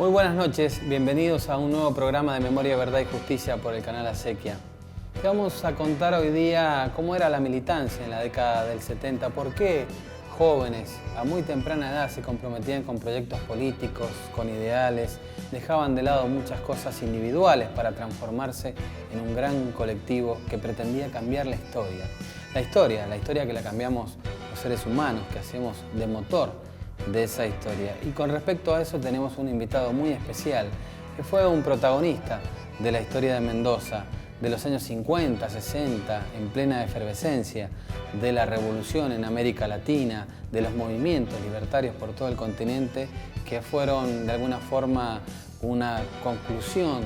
Muy buenas noches, bienvenidos a un nuevo programa de Memoria, Verdad y Justicia por el canal Acequia. Te vamos a contar hoy día cómo era la militancia en la década del 70, por qué jóvenes a muy temprana edad se comprometían con proyectos políticos, con ideales, dejaban de lado muchas cosas individuales para transformarse en un gran colectivo que pretendía cambiar la historia. La historia que la cambiamos los seres humanos, que hacemos de motor de esa historia. Y con respecto a eso tenemos un invitado muy especial, que fue un protagonista de la historia de Mendoza, de los años 50, 60, en plena efervescencia de la revolución en América Latina, de los movimientos libertarios por todo el continente, que fueron de alguna forma una conclusión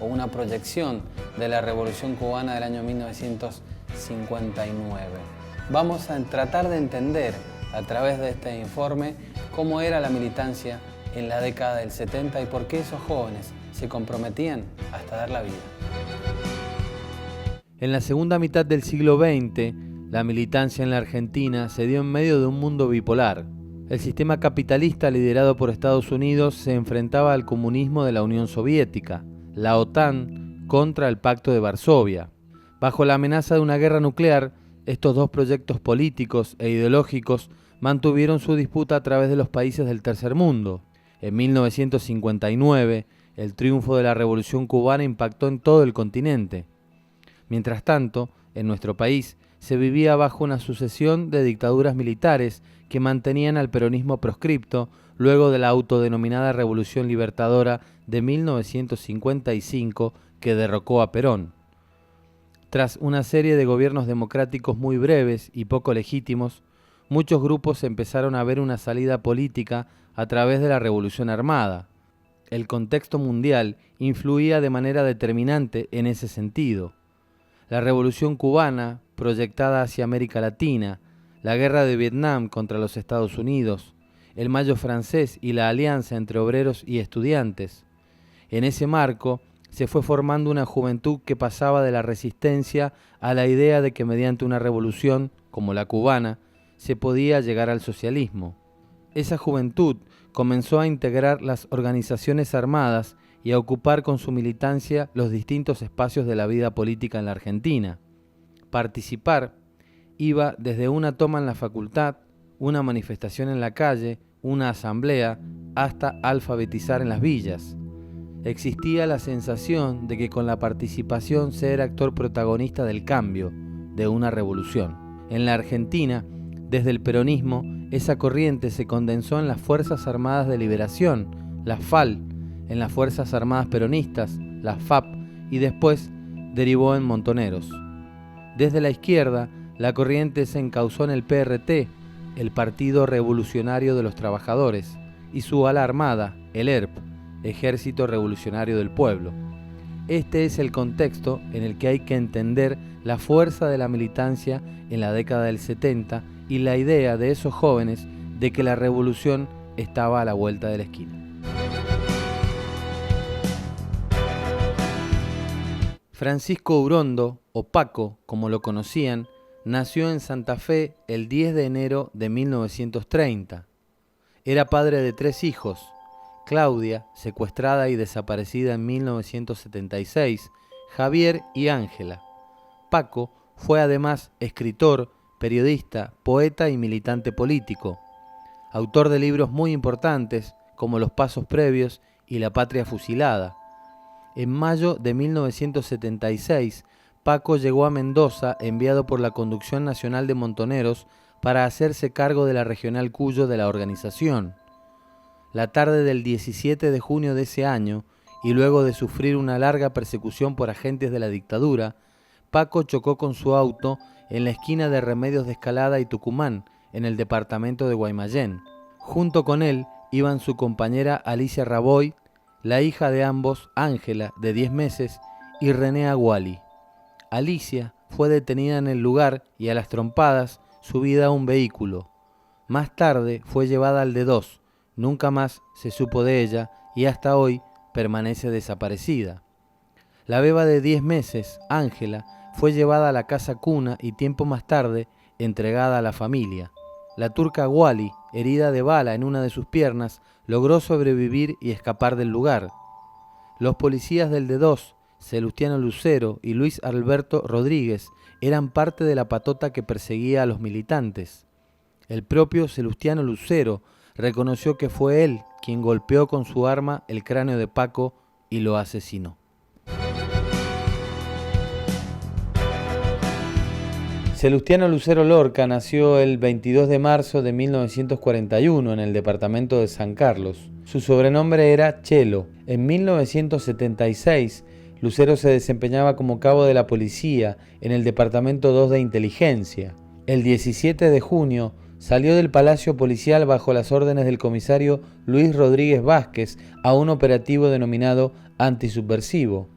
o una proyección de la Revolución Cubana del año 1959. Vamos a tratar de entender a través de este informe cómo era la militancia en la década del 70 y por qué esos jóvenes se comprometían hasta dar la vida. En la segunda mitad del siglo XX, la militancia en la Argentina se dio en medio de un mundo bipolar. El sistema capitalista liderado por Estados Unidos se enfrentaba al comunismo de la Unión Soviética, la OTAN contra el Pacto de Varsovia. Bajo la amenaza de una guerra nuclear, estos dos proyectos políticos e ideológicos mantuvieron su disputa a través de los países del tercer mundo. En 1959, el triunfo de la Revolución Cubana impactó en todo el continente. Mientras tanto, en nuestro país se vivía bajo una sucesión de dictaduras militares que mantenían al peronismo proscripto luego de la autodenominada Revolución Libertadora de 1955 que derrocó a Perón. Tras una serie de gobiernos democráticos muy breves y poco legítimos, muchos grupos empezaron a ver una salida política a través de la Revolución Armada. El contexto mundial influía de manera determinante en ese sentido. La Revolución Cubana, proyectada hacia América Latina, la Guerra de Vietnam contra los Estados Unidos, el Mayo francés y la alianza entre obreros y estudiantes. En ese marco, se fue formando una juventud que pasaba de la resistencia a la idea de que mediante una revolución, como la cubana, se podía llegar al socialismo. Esa juventud comenzó a integrar las organizaciones armadas y a ocupar con su militancia los distintos espacios de la vida política en la Argentina. Participar iba desde una toma en la facultad, una manifestación en la calle, una asamblea, hasta alfabetizar en las villas. Existía la sensación de que con la participación se era actor protagonista del cambio, de una revolución. En la Argentina, desde el peronismo, esa corriente se condensó en las Fuerzas Armadas de Liberación, las FAL, en las Fuerzas Armadas Peronistas, las FAP, y después derivó en Montoneros. Desde la izquierda, la corriente se encauzó en el PRT, el Partido Revolucionario de los Trabajadores, y su ala armada, el ERP, Ejército Revolucionario del Pueblo. Este es el contexto en el que hay que entender la fuerza de la militancia en la década del 70 y la idea de esos jóvenes de que la revolución estaba a la vuelta de la esquina. Francisco Urondo, o Paco, como lo conocían, nació en Santa Fe el 10 de enero de 1930. Era padre de 3 hijos, Claudia, secuestrada y desaparecida en 1976, Javier y Ángela. Paco fue además escritor, periodista, poeta y militante político, autor de libros muy importantes como Los Pasos Previos y La Patria Fusilada. En mayo de 1976, Paco llegó a Mendoza enviado por la Conducción Nacional de Montoneros para hacerse cargo de la Regional Cuyo de la organización. La tarde del 17 de junio de ese año, y luego de sufrir una larga persecución por agentes de la dictadura, Paco chocó con su auto en la esquina de Remedios de Escalada y Tucumán, en el departamento de Guaymallén. Junto con él iban su compañera Alicia Raboy, la hija de ambos, Ángela, de 10 meses, y René Aguali. Alicia fue detenida en el lugar y a las trompadas subida a un vehículo. Más tarde fue llevada al D2. Nunca más se supo de ella y hasta hoy permanece desaparecida. La beba de 10 meses, Ángela, fue llevada a la casa cuna y tiempo más tarde entregada a la familia. la turca Wally, herida de bala en una de sus piernas, logró sobrevivir y escapar del lugar. Los policías del D2, Salustiano Lucero y Luis Alberto Rodríguez, eran parte de la patota que perseguía a los militantes. El propio Salustiano Lucero reconoció que fue él quien golpeó con su arma el cráneo de Paco y lo asesinó. Salustiano Lucero Lorca nació el 22 de marzo de 1941 en el departamento de San Carlos. Su sobrenombre era Chelo. En 1976, Lucero se desempeñaba como cabo de la policía en el departamento 2 de inteligencia. El 17 de junio salió del Palacio Policial bajo las órdenes del comisario Luis Rodríguez Vázquez a un operativo denominado Antisubversivo.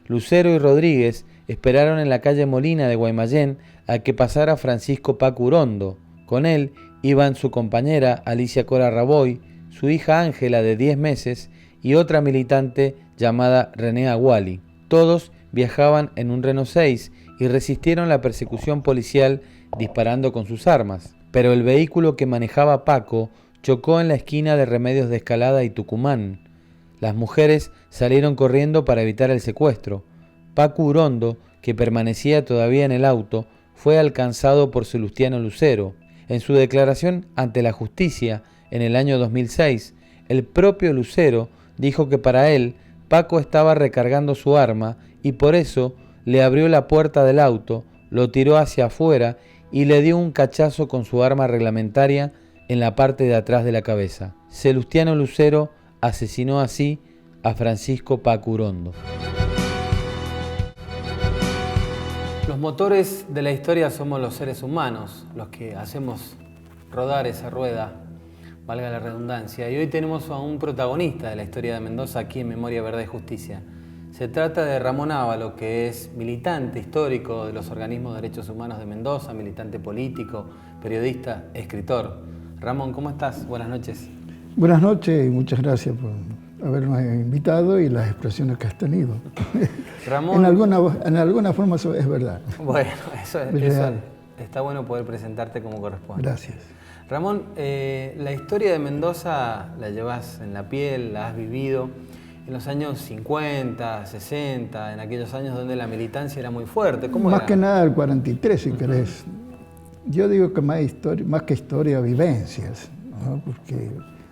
Lucero y Rodríguez esperaron en la calle Molina de Guaymallén a que pasara Francisco Paco Urondo. Con él iban su compañera Alicia Cora Raboy, su hija Ángela de 10 meses y otra militante llamada René Aguali. Todos viajaban en un Renault 6 y resistieron la persecución policial disparando con sus armas. Pero el vehículo que manejaba Paco chocó en la esquina de Remedios de Escalada y Tucumán. Las mujeres salieron corriendo para evitar el secuestro. Paco Urondo, que permanecía todavía en el auto, fue alcanzado por Salustiano Lucero. En su declaración ante la justicia en el año 2006, el propio Lucero dijo que para él Paco estaba recargando su arma y por eso le abrió la puerta del auto, lo tiró hacia afuera y le dio un cachazo con su arma reglamentaria en la parte de atrás de la cabeza. Salustiano Lucero asesinó así a Francisco Paco Urondo. Los motores de la historia somos los seres humanos, los que hacemos rodar esa rueda, valga la redundancia. Y hoy tenemos a un protagonista de la historia de Mendoza aquí en Memoria, Verdad y Justicia. Se trata de Ramón Ávalo, que es militante histórico de los organismos de derechos humanos de Mendoza, militante político, periodista, escritor. Ramón, ¿cómo estás? Buenas noches. Buenas noches y muchas gracias por habernos invitado y las expresiones que has tenido. Ramón, en alguna forma eso es verdad. Bueno, eso está bueno poder presentarte como corresponde. Gracias. Ramón, la historia de Mendoza la llevas en la piel, la has vivido en los años 50, 60, en aquellos años donde la militancia era muy fuerte. ¿Cómo más era? Que nada el 43, si querés. Yo digo que más que historia, vivencias, ¿no? Porque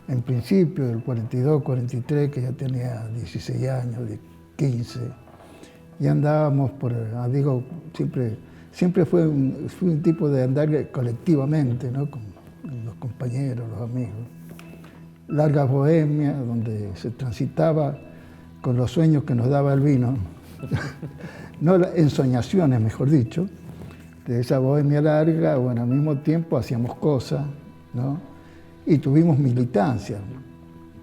en principio, del 42, 43, que ya tenía 16 años, 15, ya andábamos siempre fue un tipo de andar colectivamente, ¿no? Con los compañeros, los amigos. Largas bohemias, donde se transitaba con los sueños que nos daba el vino, no ensoñaciones, mejor dicho, de esa bohemia larga. Bueno, al mismo tiempo hacíamos cosas, ¿no? Y tuvimos militancia.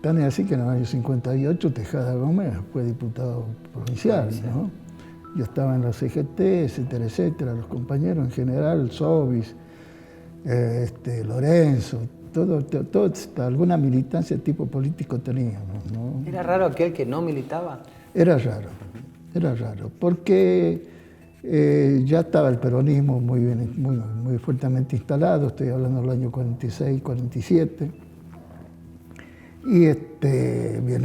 Tan es así que en el año 58 Tejada Gómez fue diputado provincial, ¿no? Yo estaba en la CGT, etcétera, etcétera, los compañeros en general, Sobis, Lorenzo, alguna militancia de tipo político teníamos, ¿no? ¿Era raro aquel que no militaba? Era raro, porque ya estaba el peronismo muy fuertemente instalado, estoy hablando del año 46, 47, y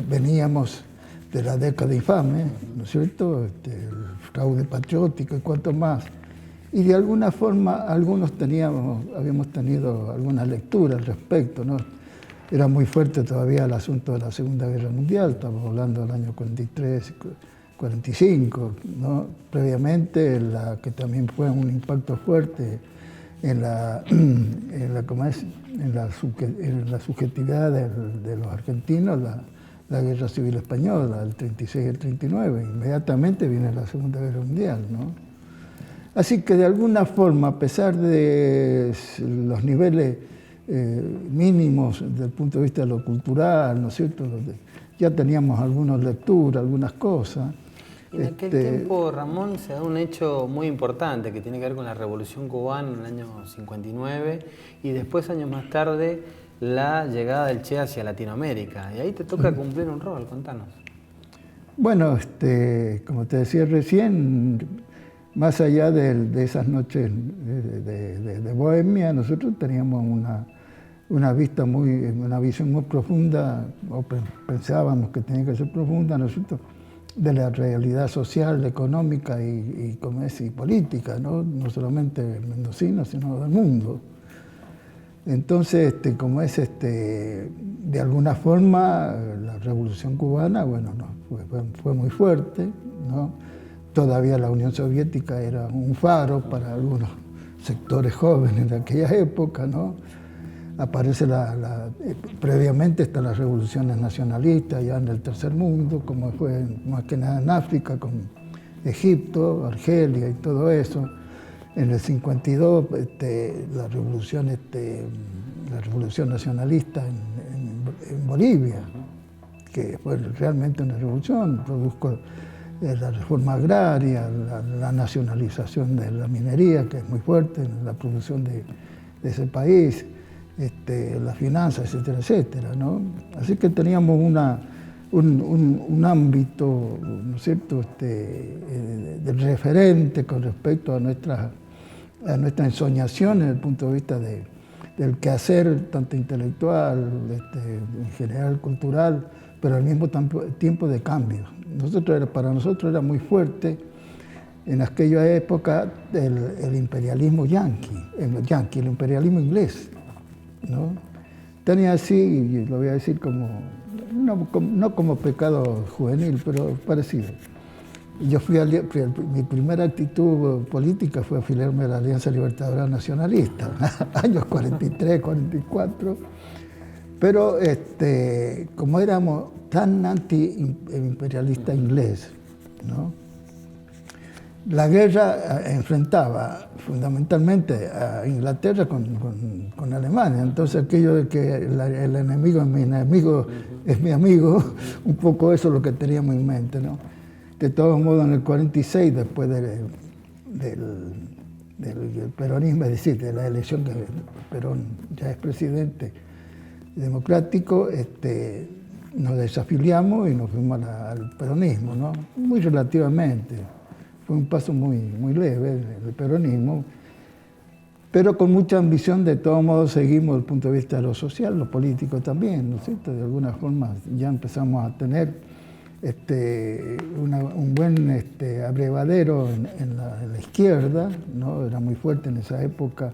veníamos de la década infame, ¿no es cierto?, el fraude patriótico y cuanto más. Y de alguna forma algunos habíamos tenido alguna lectura al respecto, ¿no? Era muy fuerte todavía el asunto de la Segunda Guerra Mundial, estamos hablando del año 43, 45, ¿no? Previamente, que también fue un impacto fuerte en la subjetividad de los argentinos, la Guerra Civil Española, el 36 y el 39. Inmediatamente viene la Segunda Guerra Mundial, ¿no? Así que de alguna forma, a pesar de los niveles mínimos desde el punto de vista de lo cultural, ¿no es cierto?, ya teníamos algunas lecturas, algunas cosas. En aquel tiempo, Ramón, se da un hecho muy importante que tiene que ver con la Revolución Cubana en el año 59 y después, años más tarde, la llegada del Che hacia Latinoamérica. Y ahí te toca cumplir un rol, contanos. Bueno, como te decía recién, más allá de esas noches de bohemia, nosotros teníamos una visión muy profunda, o pensábamos que tenía que ser profunda, nosotros, de la realidad social, económica y política, ¿no? No solamente mendocina, sino del mundo. Entonces, de alguna forma, la Revolución Cubana, bueno, no, fue muy fuerte, ¿no? Todavía la Unión Soviética era un faro para algunos sectores jóvenes de aquella época, ¿no? Aparece previamente están las revoluciones nacionalistas ya en el tercer mundo, como fue más que nada en África, con Egipto, Argelia y todo eso. En el 52, la revolución nacionalista en Bolivia, que fue realmente una revolución, produjo la reforma agraria, la nacionalización de la minería, que es muy fuerte en la producción de ese país, las finanzas, etcétera, etcétera, ¿no? Así que teníamos un ámbito, ¿no es cierto?, de referente con respecto a nuestra ensoñación desde el punto de vista del quehacer, tanto intelectual, en general cultural, pero al mismo tiempo de cambio. Para nosotros era muy fuerte en aquella época el imperialismo yanqui, el imperialismo inglés, ¿no? Tenía así, y lo voy a decir no como pecado juvenil, pero parecido. Yo mi primera actitud política fue afiliarme a la Alianza Libertadora Nacionalista, años 43, 44, pero como éramos tan anti-imperialista inglés, ¿no? La guerra enfrentaba fundamentalmente a Inglaterra con Alemania, entonces aquello de que el enemigo es mi enemigo, es mi amigo, un poco eso es lo que teníamos en mente, ¿no? De todos modos, en el 46, después del peronismo, es decir, de la elección que Perón ya es presidente democrático, nos desafiliamos y nos fuimos al peronismo, ¿no? Muy relativamente. Fue un paso muy leve el peronismo, pero con mucha ambición. De todos modos seguimos desde el punto de vista de lo social, lo político también, ¿no es cierto? De alguna forma ya empezamos a tener un buen abrevadero en la izquierda, ¿no? Era muy fuerte en esa época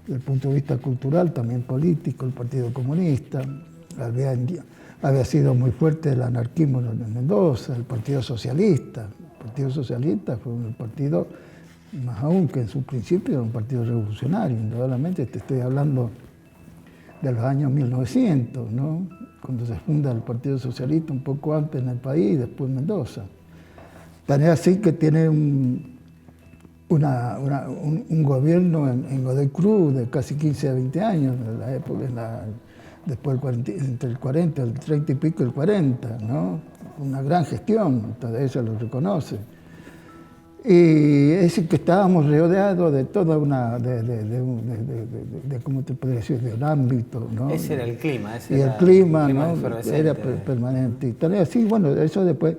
desde el punto de vista cultural, también político, el Partido Comunista. Había sido muy fuerte el anarquismo en Mendoza, el Partido Socialista. El Partido Socialista fue un partido, más aún que en su principio era un partido revolucionario, indudablemente. Te estoy hablando de los años 1900, ¿no? Cuando se funda el Partido Socialista, un poco antes en el país y después en Mendoza. Tan es así que tiene un gobierno en Godoy Cruz de casi 15 a 20 años, en la época, después entre el 40, el 30 y pico, el 40, ¿no? Una gran gestión, todo eso lo reconoce. Y es decir, que estábamos rodeados de toda ¿cómo te podría decir?, de un ámbito, ¿no? Ese era el clima. Y el clima, ¿no?, era permanente. Y tal, así, bueno, eso después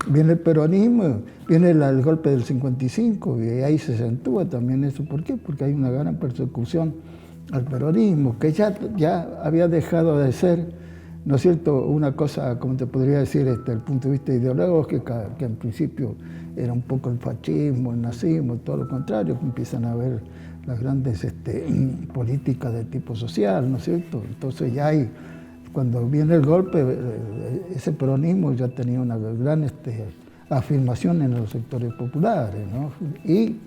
viene el peronismo, viene el golpe del 55, y ahí se acentúa también eso. ¿Por qué? Porque hay una gran persecución al peronismo, que ya había dejado de ser, ¿no es cierto?, una cosa, como te podría decir, desde el punto de vista ideológico, que en principio era un poco el fascismo, el nazismo, todo lo contrario, que empiezan a haber las grandes políticas de tipo social, ¿no es cierto? Entonces ya cuando viene el golpe, ese peronismo ya tenía una gran afirmación en los sectores populares, ¿no? Y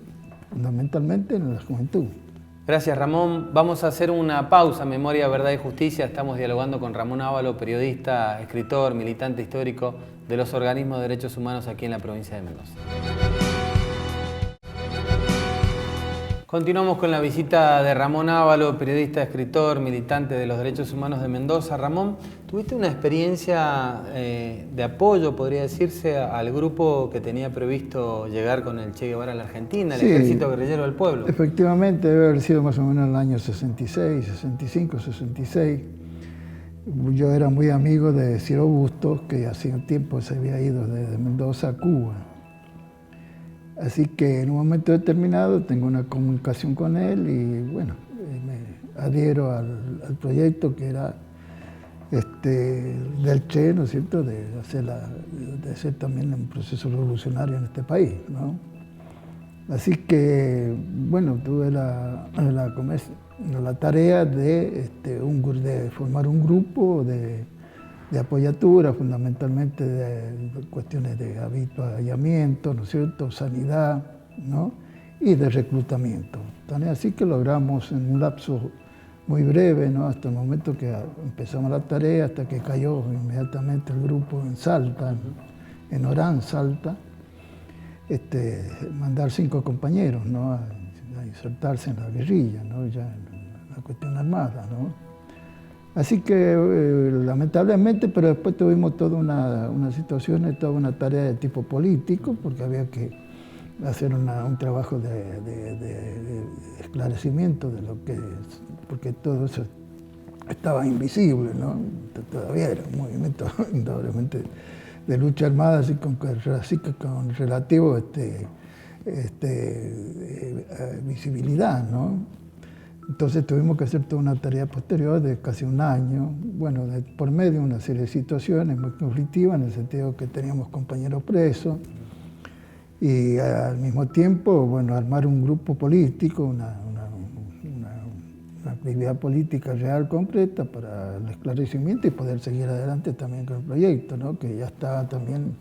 fundamentalmente en la juventud. Gracias, Ramón. Vamos a hacer una pausa, Memoria, Verdad y Justicia. Estamos dialogando con Ramón Ávalo, periodista, escritor, militante histórico de los organismos de derechos humanos aquí en la provincia de Mendoza. Continuamos con la visita de Ramón Ávalo, periodista, escritor, militante de los derechos humanos de Mendoza. Ramón, ¿tuviste una experiencia de apoyo, podría decirse, al grupo que tenía previsto llegar con el Che Guevara a la Argentina, el Ejército Guerrillero del Pueblo? Efectivamente, debe haber sido más o menos en el año 66, 65, 66. Yo era muy amigo de Ciro Bustos, que hacía un tiempo se había ido desde Mendoza a Cuba. Así que en un momento determinado tengo una comunicación con él y bueno, me adhiero al proyecto que era del Che, ¿no es cierto?, de hacer también un proceso revolucionario en este país, ¿no? Así que, bueno, tuve la tarea de formar un grupo de apoyatura, fundamentalmente de cuestiones de avituallamiento, ¿no es cierto?, sanidad, ¿no?, y de reclutamiento. Tan es así que logramos en un lapso muy breve, ¿no?, hasta el momento que empezamos la tarea, hasta que cayó inmediatamente el grupo en Salta, en Orán, Salta, mandar 5 compañeros, ¿no?, a insertarse en la guerrilla, ¿no?, ya en la cuestión armada, ¿no? Así que lamentablemente, pero después tuvimos toda una situación, toda una tarea de tipo político, porque había que hacer un trabajo de esclarecimiento de lo que es, porque todo eso estaba invisible, ¿no? Todavía era un movimiento indudablemente de lucha armada, así con relativo visibilidad, ¿no? Entonces tuvimos que hacer toda una tarea posterior de casi un año, bueno, por medio de una serie de situaciones muy conflictivas, en el sentido que teníamos compañeros presos, y al mismo tiempo, bueno, armar un grupo político, una actividad política real completa para el esclarecimiento y poder seguir adelante también con el proyecto, ¿no?, que ya estaba también,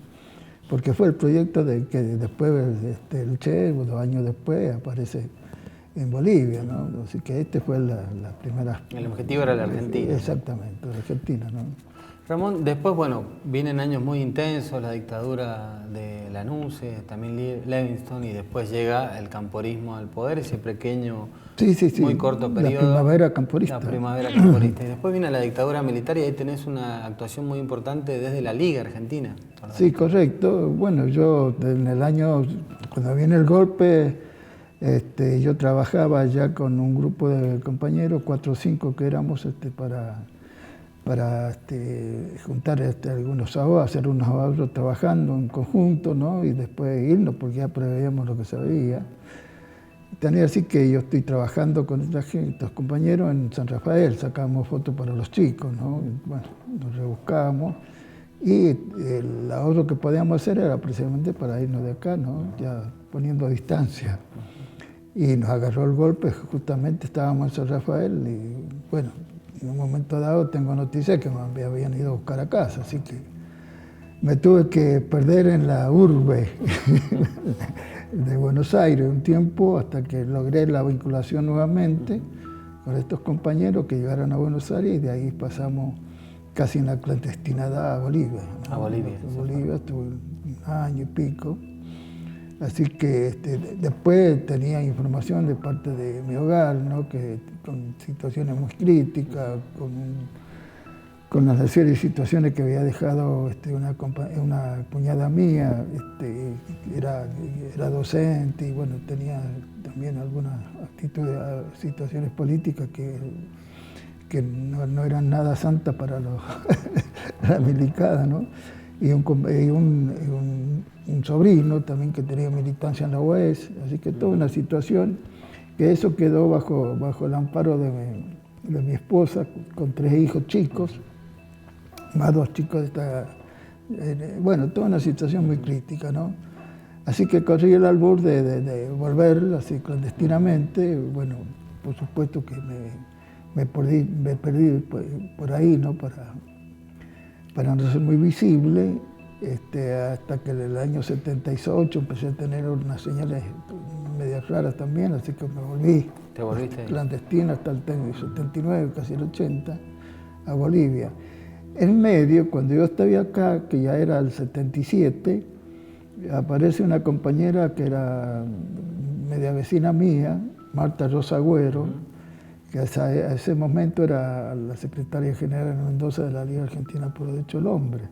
porque fue el proyecto de que después el Che, 2 años después, aparece en Bolivia, ¿no? Así que fue la primera... El objetivo era la Argentina. Exactamente, la Argentina, ¿no? Ramón, después, bueno, vienen años muy intensos, la dictadura de Lanusse, también Levingston, y después llega el camporismo al poder, ese pequeño, muy corto periodo. La primavera camporista. La primavera camporista. Y después viene la dictadura militar y ahí tenés una actuación muy importante desde la Liga Argentina. Sí, correcto. Bueno, yo en el año, cuando viene el golpe, yo trabajaba ya con un grupo de compañeros, 4 o 5 que éramos, para juntar algunos ahorros, hacer unos ahorros trabajando en conjunto, ¿no?, y después irnos, porque ya preveíamos lo que se veía. Tenía así que yo estoy trabajando con estos compañeros en San Rafael, sacábamos fotos para los chicos, ¿no? Bueno, nos rebuscábamos y el ahorro que podíamos hacer era precisamente para irnos de acá, ¿no?, ya poniendo distancia. Y nos agarró el golpe, justamente estábamos en San Rafael y bueno, en un momento dado tengo noticias que me habían ido a buscar a casa, así que me tuve que perder en la urbe de Buenos Aires un tiempo hasta que logré la vinculación nuevamente con estos compañeros que llegaron a Buenos Aires y de ahí pasamos casi en la clandestinidad a Bolivia, ¿no? A Bolivia. En Bolivia estuve 1 año y pico. Así que después tenía información de parte de mi hogar, ¿no?, que con situaciones muy críticas, con una serie de situaciones que había dejado una cuñada mía, era docente y bueno, tenía también algunas actitudes, situaciones políticas que no eran nada santas para la milicada, ¿no? Y un sobrino también que tenía militancia en la UES, así que toda una situación que eso quedó bajo el amparo de mi esposa, con 3 hijos chicos, más 2 chicos, bueno, toda una situación muy crítica, ¿no? Así que corrí el albur de volver así clandestinamente, bueno, por supuesto que me perdí por ahí, ¿no?, para no ser muy visible, hasta que en el año 78 empecé a tener unas señales medias raras también, así que me volví clandestino hasta el 79, casi el 80, a Bolivia. En medio, cuando yo estaba acá, que ya era el 77, aparece una compañera que era media vecina mía, Marta Rosa Agüero, que a ese momento era la secretaria general en Mendoza de la Liga Argentina por los Derechos del Hombre.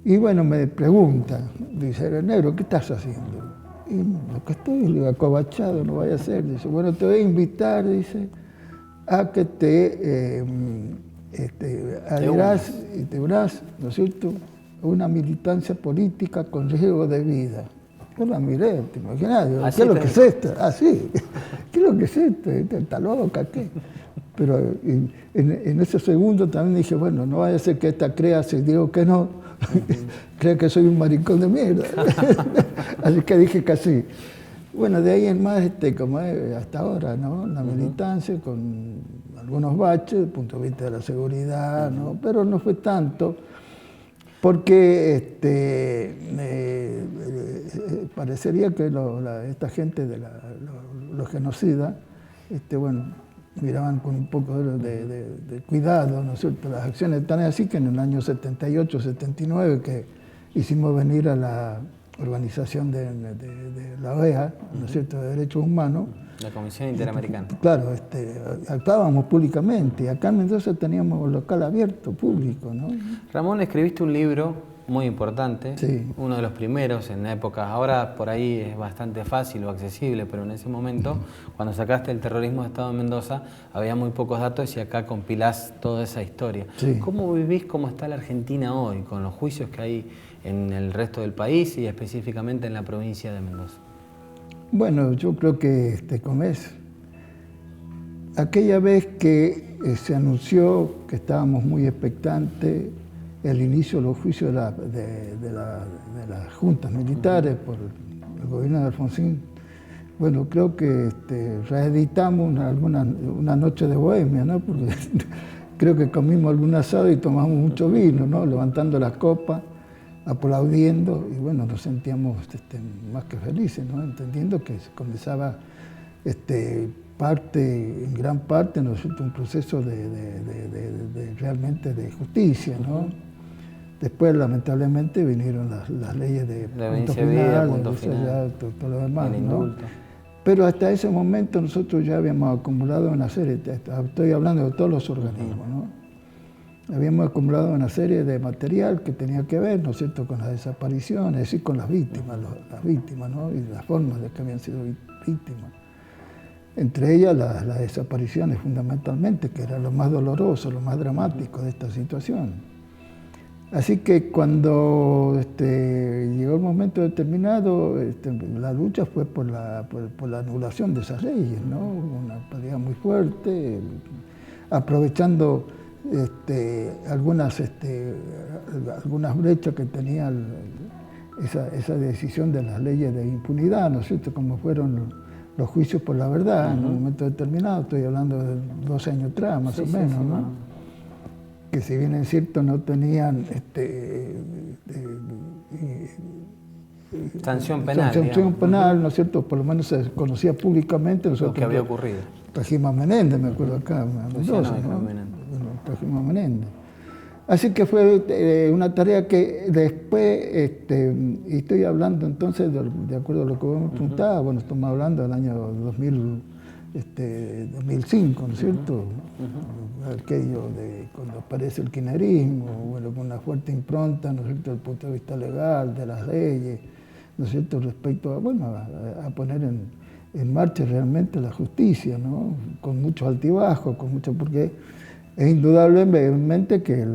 Y bueno, me pregunta, dice, negro, ¿qué estás haciendo? Y lo que estoy, le digo, acobachado, no vaya a ser. Dice, bueno, te voy a invitar, dice, a que te adhieras y te unás, ¿no es cierto?, a una militancia política con riesgo de vida. Yo la miré, ¿te imaginas? Digo, Así ¿qué es lo te que es dijo. esto? Ah, sí, ¿qué es lo que es esto? ¿Está loca? ¿Qué? Pero en ese segundo también dije, bueno, no vaya a ser que esta crea, si digo que no, crea que soy un maricón de mierda. Así que dije que sí. Bueno, de ahí en más, como es hasta ahora, ¿no? La militancia con algunos baches desde el punto de vista de la seguridad, ¿no? Pero no fue tanto, porque parecería que esta gente de los genocidas, bueno, miraban con un poco de cuidado, ¿no es cierto?, las acciones, tan así que en el año 78, 79, que hicimos venir a la organización de la OEA, ¿no es cierto?, de Derechos Humanos. La Comisión Interamericana. Claro, actuábamos públicamente. Acá en Mendoza teníamos un local abierto, público, ¿no? Ramón, escribiste un libro muy importante, Sí. uno de los primeros en la época. Ahora por ahí es bastante fácil o accesible, pero en ese momento, cuando sacaste El terrorismo de Estado en Mendoza, había muy pocos datos y acá compilás toda esa historia. Sí. ¿Cómo vivís cómo está la Argentina hoy, con los juicios que hay en el resto del país y específicamente en la provincia de Mendoza? Bueno, yo creo que como es, aquella vez que se anunció que estábamos muy expectantes el inicio de los juicios de las juntas militares por el gobierno de Alfonsín, bueno, creo que reeditamos una noche de bohemia, ¿no? Porque creo que comimos algún asado y tomamos mucho vino, ¿no? Levantando las copas, aplaudiendo, y bueno, nos sentíamos más que felices, ¿no? Entendiendo que se comenzaba en gran parte, ¿no es cierto?, un proceso realmente de justicia, ¿no? Después, lamentablemente, vinieron las leyes de punto final, todo lo demás, ¿no? Pero hasta ese momento nosotros ya habíamos acumulado una serie, estoy hablando de todos los organismos, ¿no? Habíamos acumulado una serie de material que tenía que ver, ¿no es cierto?, con las desapariciones, es decir, con las víctimas, ¿no?, y las formas de que habían sido víctimas. Entre ellas las desapariciones fundamentalmente, que era lo más doloroso, lo más dramático de esta situación. Así que cuando llegó el momento determinado, la lucha fue por la anulación de esas leyes, ¿no? Una pelea muy fuerte, aprovechando algunas brechas que tenía esa decisión de las leyes de impunidad, ¿no es cierto?, como fueron los juicios por la verdad en un momento determinado, estoy hablando de 12 años atrás, más o menos, ¿no? Que si bien es cierto no tenían sanción penal, sanción penal, ¿no es cierto?, por lo menos se conocía públicamente. Lo que había ocurrido. Trajimos a Menéndez, me acuerdo acá, a Mendoza, ¿no? Trajimos a Menéndez. Así que fue una tarea que después, y estoy hablando entonces, de acuerdo a lo que vos me preguntabas, bueno, estamos hablando del año 2005, ¿no es cierto? Aquello de cuando aparece el kirchnerismo, bueno, con una fuerte impronta, ¿no es cierto?, desde el punto de vista legal, de las leyes, ¿no es cierto?, respecto a poner en marcha realmente la justicia, ¿no?, con muchos altibajos, porque es indudablemente que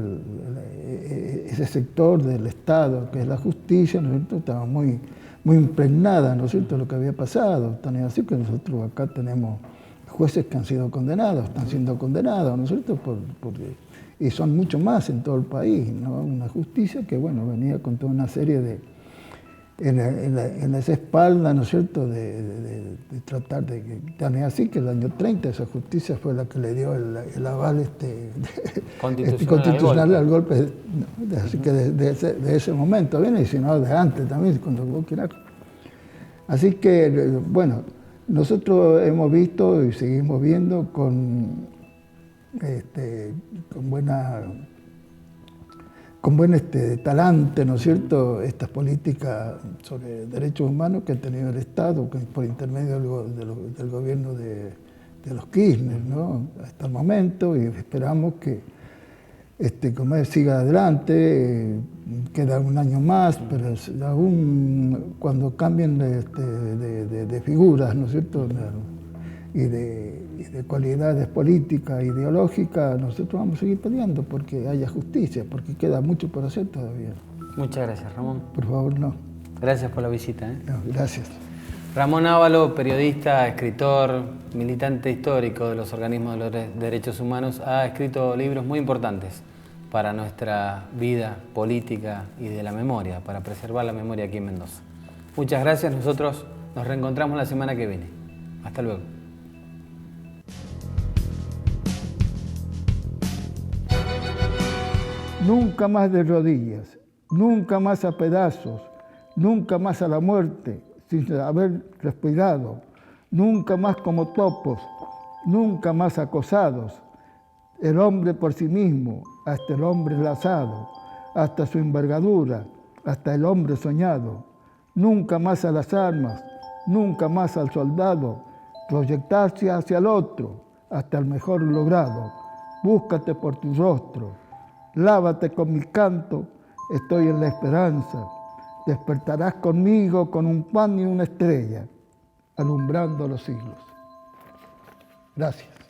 ese sector del Estado, que es la justicia, ¿no es cierto?, estaba muy impregnada, ¿no es cierto?, lo que había pasado. Tan es así que nosotros acá tenemos jueces que han sido condenados, están siendo condenados, ¿no es cierto?, y son mucho más en todo el país, ¿no? Una justicia que, bueno, venía con toda una serie en esa espalda, ¿no es cierto?, de tratar de que, tan es así que el año 30 esa justicia fue la que le dio el aval constitucional al golpe, así que de ese momento viene, y si no, de antes también, cuando vos quieras. Así que, bueno, nosotros hemos visto y seguimos viendo con buen talante, ¿no es cierto?, estas políticas sobre derechos humanos que ha tenido el Estado por intermedio del gobierno de los Kirchner, ¿no?, hasta el momento, y esperamos que como siga adelante, queda un año más, pero aún cuando cambien de figuras, ¿no es cierto?, y de cualidades políticas, ideológicas, nosotros vamos a seguir peleando porque haya justicia, porque queda mucho por hacer todavía. Muchas gracias, Ramón. Por favor, no. Gracias por la visita. No, gracias. Ramón Ávalo, periodista, escritor, militante histórico de los organismos de los derechos humanos, ha escrito libros muy importantes para nuestra vida política y de la memoria, para preservar la memoria aquí en Mendoza. Muchas gracias, nosotros nos reencontramos la semana que viene. Hasta luego. Nunca más de rodillas, nunca más a pedazos, nunca más a la muerte, sin haber respirado, nunca más como topos, nunca más acosados. El hombre por sí mismo, hasta el hombre enlazado, hasta su envergadura, hasta el hombre soñado. Nunca más a las armas, nunca más al soldado, proyectarse hacia el otro, hasta el mejor logrado. Búscate por tu rostro, lávate con mi canto, estoy en la esperanza. Despertarás conmigo con un pan y una estrella, alumbrando los siglos. Gracias.